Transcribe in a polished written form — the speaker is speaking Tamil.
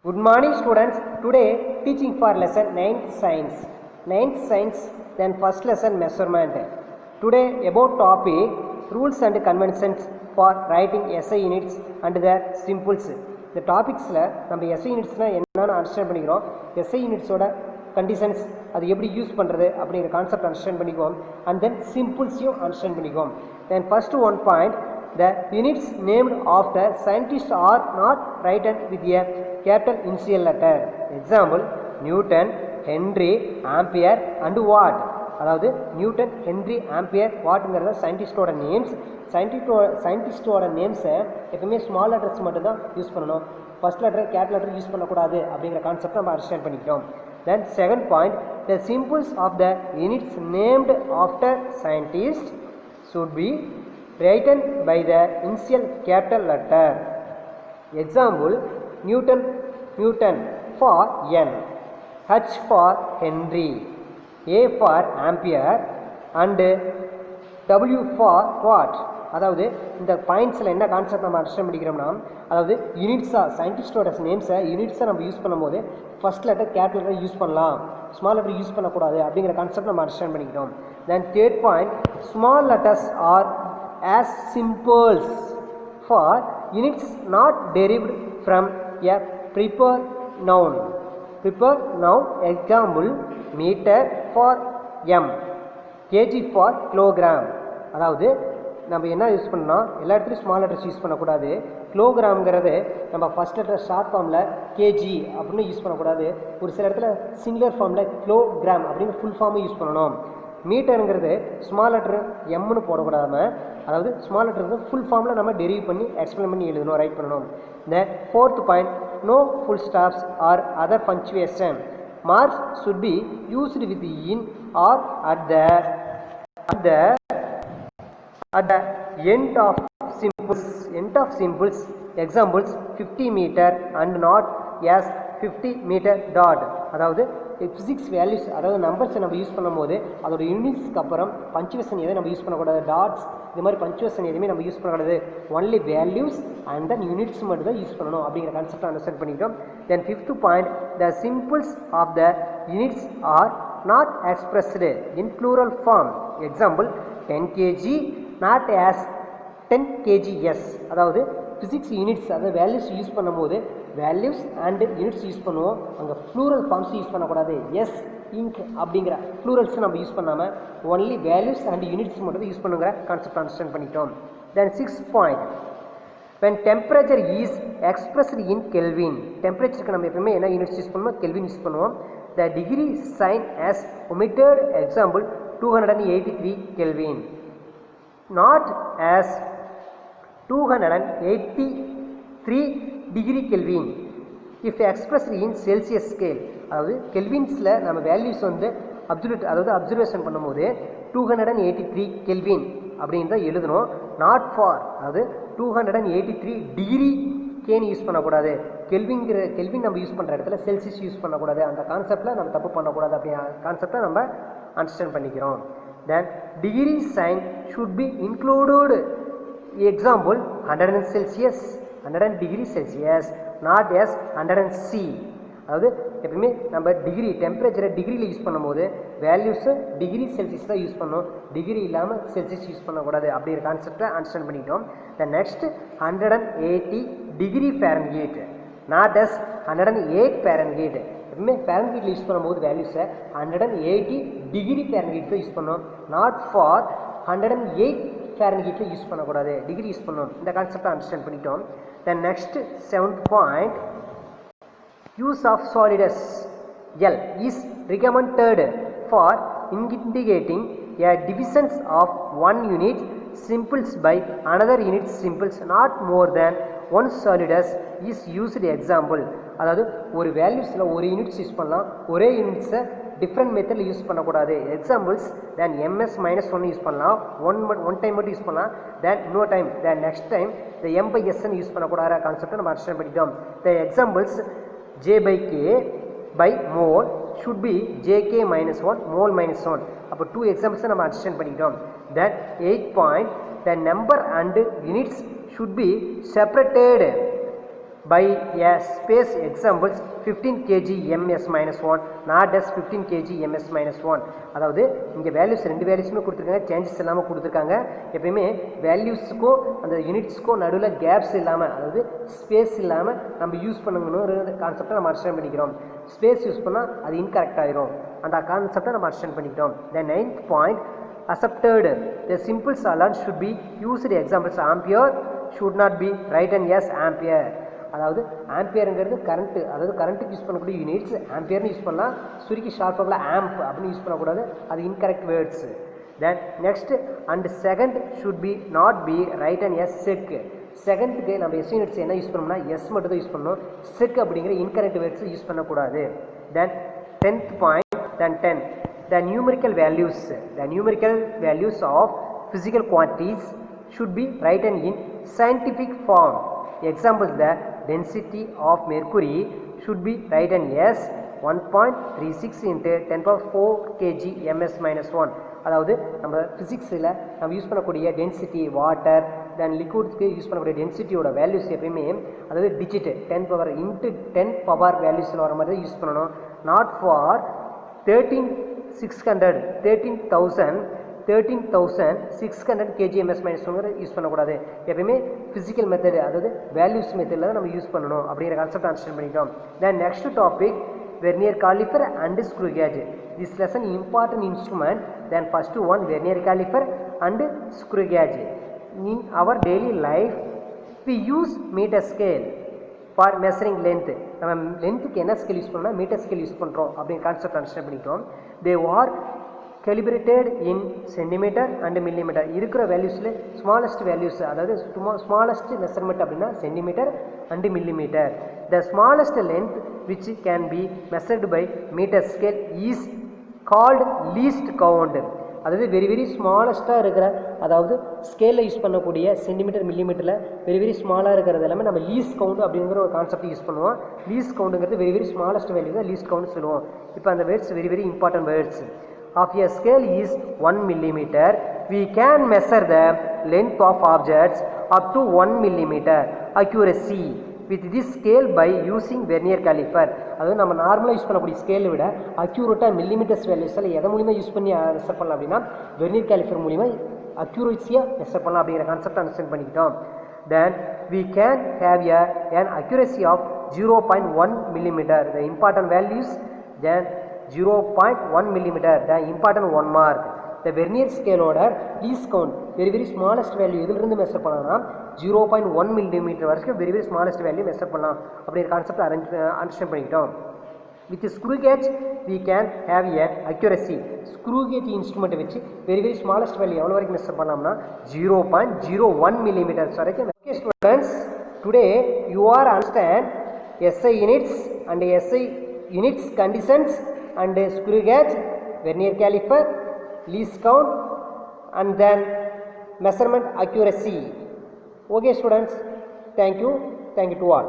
Good morning students. Today teaching for lesson 9th science. 9th science then first lesson measurement. Today about topic rules and conventions for writing SI units and their symbols. இந்த டாபிக்ஸில் நம்ம எஸ்ஐ யூனிட்ஸ்னால் என்னென்னு அண்டர்ஸ்டாண்ட் பண்ணிக்கிறோம். எஸ்ஐ யூனிட்ஸோட கண்டிஷன்ஸ் அது எப்படி யூஸ் பண்ணுறது அப்படிங்கிற கான்செப்ட் அண்டர்ஸ்டாண்ட் பண்ணிக்குவோம். அண்ட் தென் சிம்பிள்ஸையும் அண்டர்ஸ்டாண்ட் பண்ணிக்குவோம். தென் first one point, the units named after scientists are not written with a capital initial letter. Example, Newton, Henry, Ampere and Watt. அதாவது நியூட்டன், ஹென்ரி, ஆம்பியர், வாட்ங்கிறத சயின்டிஸ்டோட நேம்ஸ். சயின்டிஸ்டோட நேம்ஸை எப்பவுமே ஸ்மால் லெட்டர்ஸ் மட்டும்தான் யூஸ் பண்ணணும். First letter capital letter use பண்ணக்கூடாது அப்படிங்கிற கான்செப்ட் நம்ம அண்டர்ஸ்டாண்ட் பண்ணிக்கிட்டோம். Then second point, the symbols of the units named after scientists should be written by the initial capital letter. Example, Newton for N, H for Henry, A for Ampere and W for Watt. அதாவது இந்த பாயிண்ட்ஸில் என்ன கான்செப்ட் நம்ம அண்டர்ஸ்டாண்ட் பண்ணிக்கிறோம்னா, அதாவது யூனிட்ஸாக சயின்டிஸ்டோட நேம்ஸை யூனிட்ஸை நம்ம யூஸ் பண்ணும்போது first letter capital letter use பண்ணலாம், ஸ்மால் லெட்டர் யூஸ் பண்ணக்கூடாது அப்படிங்கிற கான்செப்ட் நம்ம அண்டர்ஸ்டாண்ட் பண்ணிக்கிறோம். Then third point, small letters are as symbols for units not derived from a proper noun. Example, meter for m, kg for kilogram. அதாவது நம்ம என்ன யூஸ் பண்ணோம், எல்லா இடத்துலையும் ஸ்மால் லெட்டர்ஸ் யூஸ் பண்ணக்கூடாது. கிலோகிராம்ங்கிறது நம்ம ஃபஸ்ட் லெட்டர் ஷார்ட் ஃபார்மில் கேஜி அப்படின்னு யூஸ் பண்ணக்கூடாது. ஒரு சில இடத்துல சிங்குலர் ஃபார்மில் கிலோகிராம் அப்படின்னு ஃபுல் ஃபார்மை யூஸ் பண்ணணும். மீட்டருங்கிறது ஸ்மால் லெட்டர் எம்னு போடக்கூடாமல், அதாவது ஸ்மால் லெட்டருக்கு ஃபுல் ஃபார்மில் நம்ம டெரிவ் பண்ணி எக்ஸ்பிளைன் பண்ணி எழுதணும், ரைட் பண்ணணும். Then fourth point, no full stops or other punctuation. Marks should be used with in or at the end of symbols. Examples, 50 meter and not as 50 meter dot. அதாவது ஃபிசிக்ஸ் வேல்யூஸ், அதாவது நம்பர்ஸை நம்ம யூஸ் பண்ணும்போது அதோட யூனிட்ஸ்க்கு அப்புறம் பஞ்சுவேஷன் எதை நம்ம யூஸ் பண்ணக்கூடாது, டாட்ஸ் இது மாதிரி பஞ்சுவேஷன் எதுவுமே நம்ம யூஸ் பண்ணக்கூடாது. Only values and then units மட்டும் தான் யூஸ் பண்ணணும் அப்படிங்கிற கான்செப்ட் அண்டர்ஸ்டாண்ட் பண்ணிட்டோம். Then fifth point, the symbols of the units are not expressed in plural form. Example, 10 kg not as 10 kgs. அதாவது ஃபிசிக்ஸ் யூனிட்ஸ், அதாவது வேல்யூஸ் யூஸ் பண்ணும்போது வேல்யூஸ் அண்டு யூனிட்ஸ் யூஸ் பண்ணுவோம், அங்கே ப்ளூரல் ஃபார்ம்ஸ் யூஸ் பண்ணக்கூடாது. எஸ், இங்க் அப்படிங்கிற ப்ளூரல்ஸ் நம்ம யூஸ் பண்ணாமல் ஒன்லி வேல்யூஸ் அண்ட் யூனிட்ஸ் மட்டும் யூஸ் பண்ணுங்கிற கான்செப்ட் அண்டர்ஸ்டாண்ட் பண்ணிட்டோம். தென் sixth point, when temperature is expressed in Kelvin. டெம்பரேச்சருக்கு நம்ம எப்பவுமே என்ன யூனிட்ஸ் யூஸ் பண்ணுவோம், கெல்வின் யூஸ் பண்ணுவோம். the degree sign as omitted. Example, 283 Kelvin not as 283 degree Kelvin if expressed in Celsius scale. அதாவது கெல்வின்ஸில் நம்ம வேல்யூஸ் வந்து அப்சர்வேஷன் பண்ணும்போது 283 கெல்வின் அப்படின்னு தான் எழுதணும். நாட் ஃபார், அதாவது 283 டிகிரி கேன்னு யூஸ் பண்ணக்கூடாது. கெல்வின் நம்ம யூஸ் பண்ணுற இடத்துல செல்சியஸ் யூஸ் பண்ணக்கூடாது. அந்த கான்செப்டில் நம்ம தப்பு பண்ணக்கூடாது அப்படிங்கிற கான்செப்டை நம்ம அண்டர்ஸ்டாண்ட் பண்ணிக்கிறோம். Then degree sign should be included. Example, 100 Celsius, 100 degree Celsius not as 100 C. அதாவது எப்பவுமே நம்ம டிகிரி டெம்பரேச்சரை டிகிரியில் யூஸ் பண்ணும்போது வேல்யூஸு டிகிரி செல்சியஸ் தான் யூஸ் பண்ணணும், டிகிரி இல்லாமல் செல்சியஸ் யூஸ் பண்ணக்கூடாது அப்படிங்கிற கான்செப்டை அண்டர்ஸ்டாண்ட் பண்ணிட்டோம். The next, 180 degree Fahrenheit not as 108 Fahrenheit. எப்பவுமே Fahrenheit யூஸ் பண்ணும்போது வேல்யூஸை 180 degree Fahrenheit தான் யூஸ் பண்ணணும், நாட் ஃபார் 108 Fahrenheit யூஸ் பண்ணக்கூடாது, டிகிரி யூஸ் பண்ணணும். இந்த கான்செப்டை அண்டர்ஸ்டாண்ட் பண்ணிட்டோம். Then next seventh point, use of solidus L is recommended for indicating a divisions of one unit symbols by another unit symbols not more than one solidus is used. Example, அதாவது ஒரு வேல்யூஸில் ஒரு யூனிட்ஸ் யூஸ் பண்ணலாம், ஒரே யூனிட்ஸை டிஃப்ரெண்ட் மெத்தடில் யூஸ் பண்ணக்கூடாது. எக்ஸாம்பிள்ஸ், தென் ms-1 யூஸ் பண்ணலாம், ஒன் டைம் மட்டும் யூஸ் பண்ணலாம், தென் இன்னொரு டைம், தென் நெக்ஸ்ட் டைம் இந்த m/sn யூஸ் பண்ணக்கூடாத கான்செப்டை நம்ம அண்டர்ஸ்டாண்ட் பண்ணிட்டோம். த examples, j/k by mole should be jk-1 mole -1. அப்போ 2 எக்ஸாம்பிள்ஸை நம்ம அண்டர்ஸ்டாண்ட் பண்ணிட்டோம். தென் 8th point, the number and units should be separated by a space examples 15 kg ms minus 1 not as 15 kg ms minus 1. அதாவது இங்கே வேல்யூஸ் ரெண்டு வேல்யூஸுமே கொடுத்துருக்காங்க, சேஞ்சஸ் இல்லாமல் கொடுத்துருக்காங்க. எப்பயுமே வேல்யூஸுக்கும் அந்த யூனிட்ஸுக்கும் நடுவில் கேப்ஸ் இல்லாமல், அதாவது ஸ்பேஸ் இல்லாமல் நம்ம யூஸ் பண்ணணுங்கிற கான்செப்டை நம்ம அண்டர்ஸ்டாண்ட் பண்ணிக்கிறோம். ஸ்பேஸ் யூஸ் பண்ணால் அது இன்கரெக்ட் ஆகிரும், அந்த கான்செப்டை நம்ம அண்டர்ஸ்டாண்ட் பண்ணிக்கிட்டோம். The 9th point, accepted the simple alone should be used examples ampere should not be written as ampere. அதாவது ஆம்பியருங்கிறது கரண்ட்டு, அதாவது கரண்ட்டுக்கு யூஸ் பண்ணக்கூடிய யூனிட்ஸ். ஆம்பியர்னு யூஸ் பண்ணலாம், சுருக்கி ஷார்ப்பாக ஆம்ப் அப்படின்னு யூஸ் பண்ணக்கூடாது, அது incorrect words. Then next and second should be not be written as sec. செகண்டுக்கு நம்ம எஸ் யூனிட்ஸ் என்ன யூஸ் பண்ணோம்னா எஸ் மட்டும் தான் யூஸ் பண்ணணும், செக் அப்படிங்கிற இன்கரெக்ட் வேர்ட்ஸ் யூஸ் பண்ணக்கூடாது. தென் 10th point, then 10 the numerical values of physical quantities should be written in scientific form. Example, the density of mercury should be written as 1.36 into 10 power 4 kg ms minus 1. அதாவது நம்ம ஃபிசிக்ஸில் நம்ம யூஸ் பண்ணக்கூடிய டென்சிட்டி, வாட்டர், தென் லிக்விட்ஸ்க்கு யூஸ் பண்ணக்கூடிய டென்சிட்டியோட வேல்யூஸ் எப்பயுமே அதாவது டிஜிட் 10 பவர் இன்ட்டு 10 பவர் வேல்யூஸில் வர மாதிரி யூஸ் பண்ணணும். Not for 13,600 kgms minus 1 use பண்ணக்கூடாது. எப்பயுமே ஃபிசிக்கல் மெத்தட், அதாவது வேல்யூஸ் மெத்தடில் தான் நம்ம யூஸ் பண்ணணும் அப்படிங்கிற கான்செப்ட் அண்டர்ஸ்டாண்ட் பண்ணிட்டோம். Then next topic, vernier caliper and screw gauge. This lesson important instrument. Then first one vernier caliper and screw gauge. In our daily life we use metre scale for measuring length. நம்ம லென்த்துக்கு என்ன ஸ்கேல் யூஸ் பண்ணோம்னா மீட்டர் ஸ்கேல் யூஸ் பண்ணுறோம் அப்படிங்கிற கான்செப்ட் அண்டர்ஸ்டாண்ட் பண்ணிட்டோம். They are calibrated in centimeter and millimeter. இருக்கிற வேல்யூஸில் ஸ்மாலஸ்ட் வேல்யூஸ், அதாவது ஸ்மாலஸ்ட் மெஷர்மெண்ட் அப்படின்னா centimetre and millimetre. The smallest length which can be measured by meter scale is called least count. அதாவது வெரி ஸ்மாலஸ்ட்டாக இருக்கிற, அதாவது ஸ்கேலில் யூஸ் பண்ணக்கூடிய சென்டிமீட்டர் மில்லிமீட்டரில் வெரி ஸ்மாலாக இருக்கிறது எல்லாமே நம்ம லீஸ்ட் கவுண்ட் அப்படிங்கிற ஒரு கான்செப்ட் யூஸ் பண்ணுவோம். லீஸ்ட் கவுண்டுங்கிறது வெரி ஸ்மாலஸ்ட் வேல்யூ தான் லீஸ்ட் கவுண்ட் சொல்லுவோம். இப்போ அந்த words very important words. Of a scale is 1 millimeter, we can measure the length of objects up to 1 millimeter accuracy with this scale by using vernier caliper. அதாவது நம்ம நார்மலாக யூஸ் பண்ணக்கூடிய ஸ்கேலை விட அக்யூரேட்டாக மில்லிமீட்டர்ஸ் வேல்யூஸில் எதை மூலிமா யூஸ் பண்ணி மெஷர் பண்ணலாம் அப்படின்னா வெர்னியர் கேலிஃபர் மூலிமா அக்யூரேசியாக மெஷர் பண்ணலாம் அப்படிங்கிற கான்செப்ட் அண்டர்ஸ்டாண்ட் பண்ணிக்கிட்டோம். தென் we can have an accuracy of 0.1 millimeter. The important values, then 0.1 millimeter, the important 1 mark. The vernier scale order least count very smallest value இதிலிருந்து மெஷர் பண்ணலாம் 0.1 millimeter வரைக்கும் very smallest value மெஷர் பண்ணலாம் அப்படிங்கிற கான்செப்ட் அண்டர்ஸ்டாண்ட் பண்ணிக்கிட்டோம். With screw gauge we can have an accuracy. Screw gauge instrument வச்சு very smallest value எவ்வளோ வரைக்கும் மெஷர் பண்ணலாம்னா 0.01 millimeter வரைக்கும். Okay students, today you are understand SI units and SI units conditions and screw gauge, vernier caliper, least count and then measurement accuracy. Okay students, thank you to all.